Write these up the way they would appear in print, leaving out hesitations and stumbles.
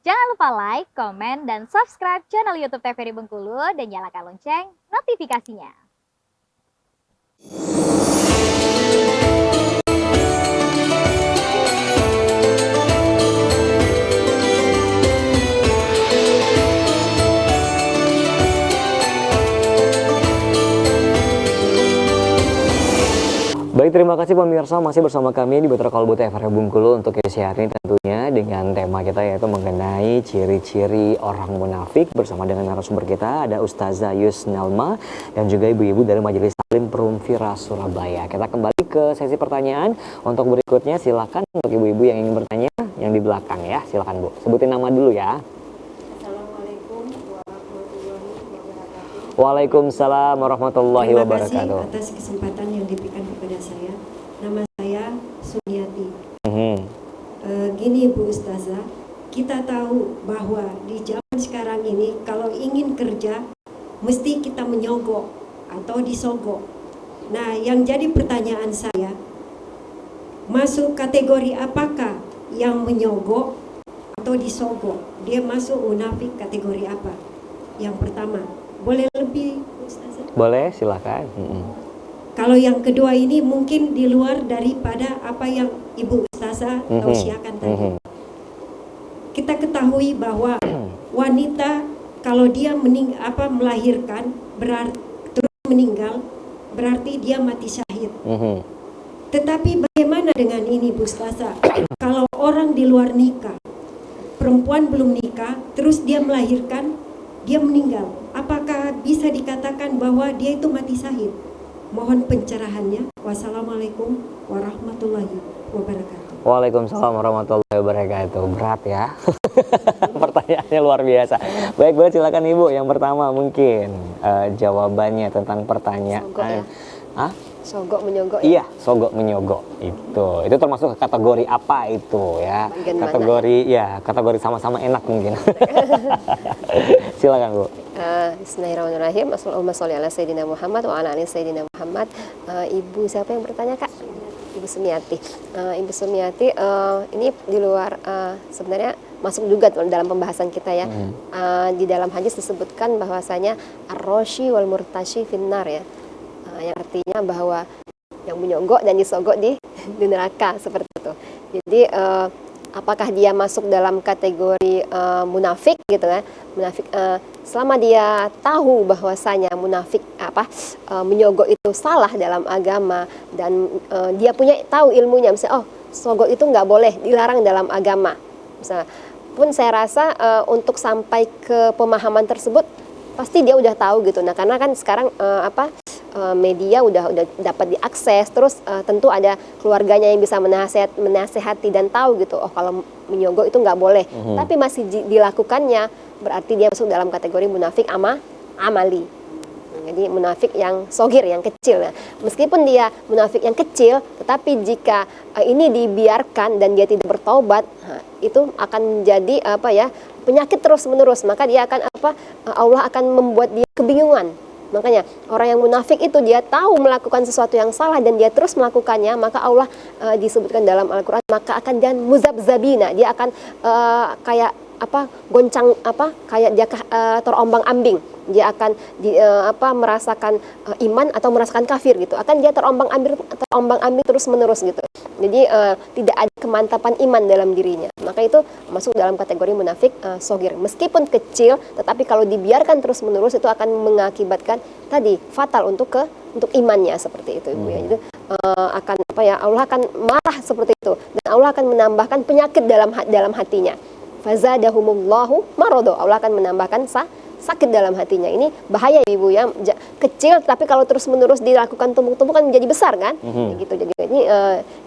Jangan lupa like, komen, dan subscribe channel YouTube TVRI Bengkulu dan nyalakan lonceng notifikasinya. Baik, terima kasih pemirsa, masih bersama kami di Betul Kalbu TVRI Bengkulu untuk edisi hari ini tentunya dengan tema kita yaitu mengenai ciri-ciri orang munafik. Bersama dengan narasumber kita ada Ustazah Yusnelma dan juga ibu-ibu dari Majelis Taklim Perumvira Surabaya. Kita kembali ke sesi pertanyaan. Untuk berikutnya silakan untuk ibu-ibu yang ingin bertanya yang di belakang ya, silakan Bu. Sebutin nama dulu ya. Waalaikumsalam warahmatullahi wabarakatuh. Terima kasih atas kesempatan yang diberikan kepada saya. Nama saya Sumiati. Gini Bu Ustazah, kita tahu bahwa di zaman sekarang ini kalau ingin kerja mesti kita menyogok atau disogok. Nah, yang jadi pertanyaan saya, masuk kategori apakah yang menyogok atau disogok? Dia masuk munafik kategori apa? Yang pertama. Boleh lebih, Ustazah? Boleh, silakan. Kalau yang kedua ini mungkin di luar daripada apa yang Ibu Ustazah tausiahkan tadi. Kita ketahui bahwa wanita kalau dia melahirkan terus meninggal berarti dia mati syahid. Tetapi bagaimana dengan ini, Bu Ustazah? Kalau orang di luar nikah, perempuan belum nikah, terus dia melahirkan, dia meninggal. Apakah bisa dikatakan bahwa dia itu mati syahid? Mohon pencerahannya. Wassalamualaikum warahmatullahi wabarakatuh. Waalaikumsalam warahmatullahi wabarakatuh. Berat ya. Pertanyaannya luar biasa. Baik, boleh silakan Ibu. Yang pertama mungkin jawabannya tentang pertanyaan. Sogok ya? Hah? Sogok menyogok ya? Iya, sogok menyogok itu termasuk kategori apa itu ya? Bagian kategori mana? Ya, kategori sama-sama enak mungkin. Silakan Bu. Bismillahirrahmanirrahim. Allahumma sholli ala sayyidina Muhammad wa ala ali sayyidina Muhammad. Ibu siapa yang bertanya, Kak? Ibu Sumiati. Ibu Sumiati, ini di luar sebenarnya masuk juga dalam pembahasan kita ya. Di dalam hadis disebutkan bahwasanya ar-rashi wal murtashi finnar ya. Yang artinya bahwa yang menyogok dan disogok di neraka seperti itu. Jadi apakah dia masuk dalam kategori munafik gitu kan? Munafik selama dia tahu bahwasanya munafik menyogok itu salah dalam agama dan dia tahu ilmunya, misalnya sogok itu nggak boleh, dilarang dalam agama. Misalnya pun saya rasa untuk sampai ke pemahaman tersebut pasti dia udah tahu gitu. Nah, karena kan sekarang media udah dapat diakses, terus tentu ada keluarganya yang bisa menasehati dan tahu gitu. Kalau menyogok itu nggak boleh, tapi masih dilakukannya, berarti dia masuk dalam kategori munafik amali. Jadi munafik yang sogir, yang kecil. Nah, meskipun dia munafik yang kecil, tetapi jika ini dibiarkan dan dia tidak bertaubat, itu akan menjadi penyakit terus menerus. Maka dia akan Allah akan membuat dia kebingungan. Makanya orang yang munafik itu dia tahu melakukan sesuatu yang salah dan dia terus melakukannya, maka Allah disebutkan dalam Al-Quran, maka akan dan muzabzabina, dia akan goncang kayak dia terombang-ambing, dia akan merasakan iman atau merasakan kafir gitu, akan dia terombang-ambing terus menerus gitu. Jadi tidak ada kemantapan iman dalam dirinya, maka itu masuk dalam kategori munafik sogir. Meskipun kecil, tetapi kalau dibiarkan terus menerus itu akan mengakibatkan tadi fatal untuk imannya seperti itu, Ibu ya. Jadi Allah akan marah seperti itu dan Allah akan menambahkan penyakit dalam hatinya. Fazadahumullahu marado, Allah akan menambahkan sakit dalam hatinya. Ini bahaya Ibu ya, kecil tapi kalau terus menerus dilakukan tumpuk-tumpuk kan menjadi besar kan, gitu.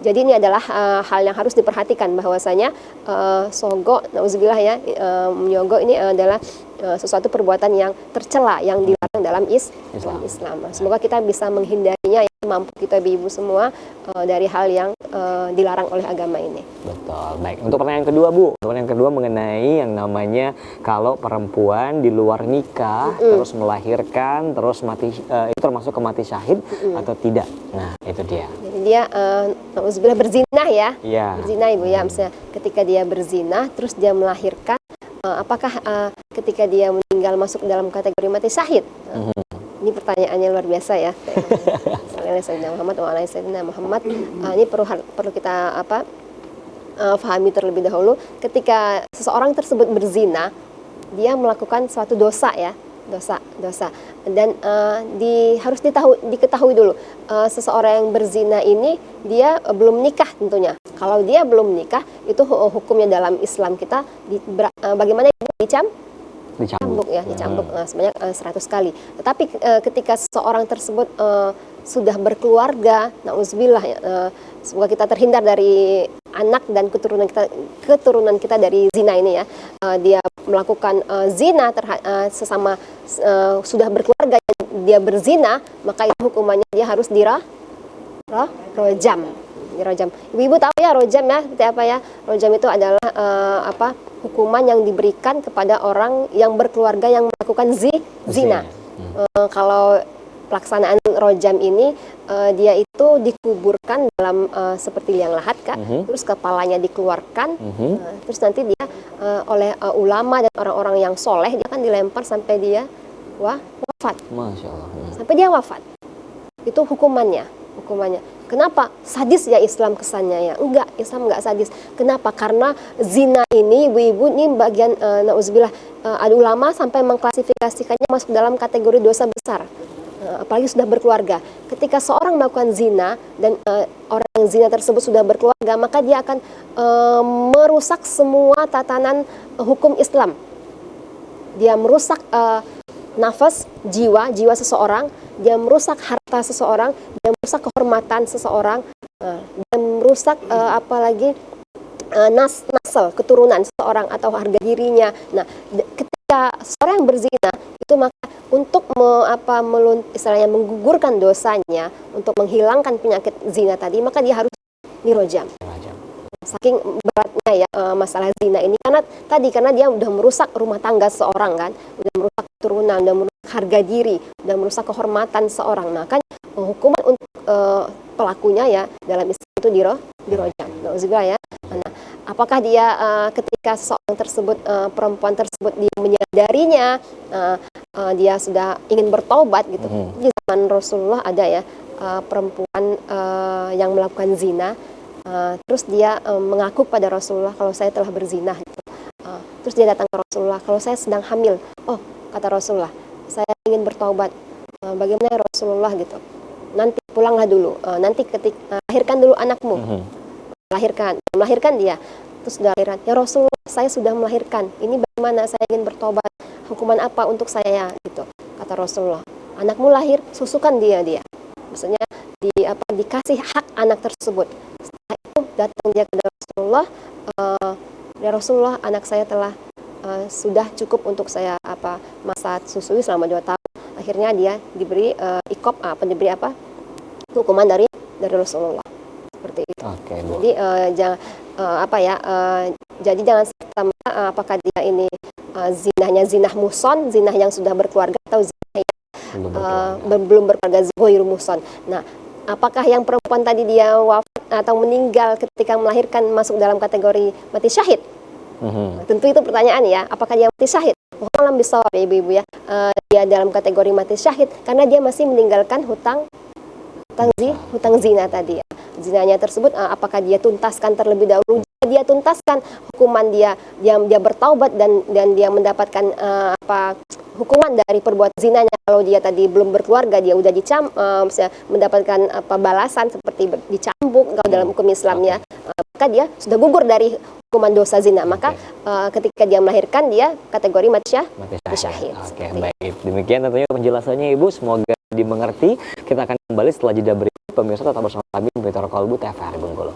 Jadi ini adalah hal yang harus diperhatikan, bahwasanya sogok, nauzubillah ya, menyogok ini adalah sesuatu perbuatan yang tercela yang dilarang dalam Islam. Semoga kita bisa menghindarinya, ya, mampu kita ibu semua dari hal yang dilarang oleh agama ini. Betul. Baik, untuk pertanyaan kedua Bu, pertanyaan kedua mengenai yang namanya kalau perempuan di luar nikah terus melahirkan terus mati, itu termasuk ke mati syahid atau tidak? Nah, itu dia. Jadi dia nauzubillah berzinah ya. Iya. Berzinah Ibu ya, misalnya ketika dia berzinah terus dia melahirkan, apakah ketika dia meninggal masuk dalam kategori mati syahid? Ini pertanyaannya luar biasa ya. Sayyidina Muhammad wa ala Sayyidina Muhammad. Ini perlu kita fahami terlebih dahulu. Ketika seseorang tersebut berzina, dia melakukan suatu dosa ya, dosa. Dan harus diketahui dulu, seseorang yang berzina ini dia belum nikah tentunya. Kalau dia belum nikah, itu hukumnya dalam Islam kita bagaimana dicambuk ya, dicambuk sebanyak 100 kali. Tetapi ketika seseorang tersebut sudah berkeluarga, na'udzubillah, semoga kita terhindar dari anak dan keturunan kita dari zina ini ya. Dia melakukan zina sesama sudah berkeluarga, dia berzina, maka itu hukumannya dia harus dirojam. Ibu-ibu tahu ya rojam ya, seperti apa ya? Rojam itu adalah hukuman yang diberikan kepada orang yang berkeluarga yang melakukan zina. Kalau pelaksanaan rojam ini dia itu dikuburkan dalam seperti liang lahat Kak, terus kepalanya dikeluarkan, terus nanti dia oleh ulama dan orang-orang yang soleh dia akan dilempar sampai dia wafat. Masya Allah. Sampai dia wafat. Itu hukumannya. Kenapa? Sadis ya Islam kesannya ya? Enggak, Islam enggak sadis. Kenapa? Karena zina ini, ibu-ibu, ini bagian na'udzubillah, ada ulama sampai mengklasifikasikannya masuk dalam kategori dosa besar. Apalagi sudah berkeluarga. Ketika seorang melakukan zina dan orang yang zina tersebut sudah berkeluarga, maka dia akan merusak semua tatanan hukum Islam. Dia merusak nafas, jiwa seseorang, dia merusak harta seseorang, dia merusak kehormatan seseorang, dia merusak apalagi nasl, keturunan seseorang atau harga dirinya. Nah, ketika seorang yang berzina itu maka untuk istilahnya menggugurkan dosanya, untuk menghilangkan penyakit zina tadi, maka dia harus dirojam. Saking beratnya ya masalah zina ini, karena dia udah merusak rumah tangga seorang kan, udah merusak keturunan, udah merusak harga diri, udah merusak kehormatan seorang. Nah kan hukuman untuk pelakunya ya dalam Islam itu dirojam. Na'udzubillah ya. Nah, apakah dia ketika seorang tersebut, perempuan tersebut dia menyadarinya, dia sudah ingin bertobat gitu. Di zaman Rasulullah ada ya perempuan yang melakukan zina. Terus dia mengaku pada Rasulullah kalau saya telah berzina gitu. Terus dia datang ke Rasulullah, kalau saya sedang hamil. Oh, kata Rasulullah, saya ingin bertaubat. Bagaimana ya Rasulullah gitu? Nanti pulanglah dulu. Nanti lahirkan dulu anakmu. Melahirkan dia. Terus sudah lahiran. Ya Rasulullah, saya sudah melahirkan. Ini bagaimana? Saya ingin bertobat. Hukuman apa untuk saya gitu? Kata Rasulullah. Anakmu lahir, susukan dia. Maksudnya dikasih hak anak tersebut. Setelah itu datang dia kepada Rasulullah, ya Rasulullah, anak saya telah sudah cukup untuk saya masa susui selama 2 tahun. Akhirnya dia diberi diberi hukuman dari Rasulullah seperti itu. Jadi jadi jangan serta-merta apakah dia ini zinahnya zinah muson, zinah yang sudah berkeluarga, atau zinah yang belum berkeluarga, ghairul muson. Nah, apakah yang perempuan tadi dia wafat atau meninggal ketika melahirkan masuk dalam kategori mati syahid? Tentu itu pertanyaan ya, apakah dia mati syahid? Alam bisawab ya ibu-ibu ya, dia dalam kategori mati syahid karena dia masih meninggalkan hutang zina tadi ya. Zinanya tersebut apakah dia tuntaskan terlebih dahulu? Jika dia tuntaskan, hukuman dia bertaubat dan dia mendapatkan hukuman dari perbuatan zinanya. Kalau dia tadi belum berkeluarga, dia udah mendapatkan balasan seperti dicambuk kalau dalam hukum Islam ya. Maka dia sudah gugur dari hukuman dosa zina. Maka ketika dia melahirkan, dia kategori mati syahid. Oke, baik. Demikian tentunya penjelasannya Ibu, semoga dimengerti. Kita akan kembali setelah jeda berikut. Pemirsa tetap bersama kami di Baitul Qalbu TVRI Bengkulu.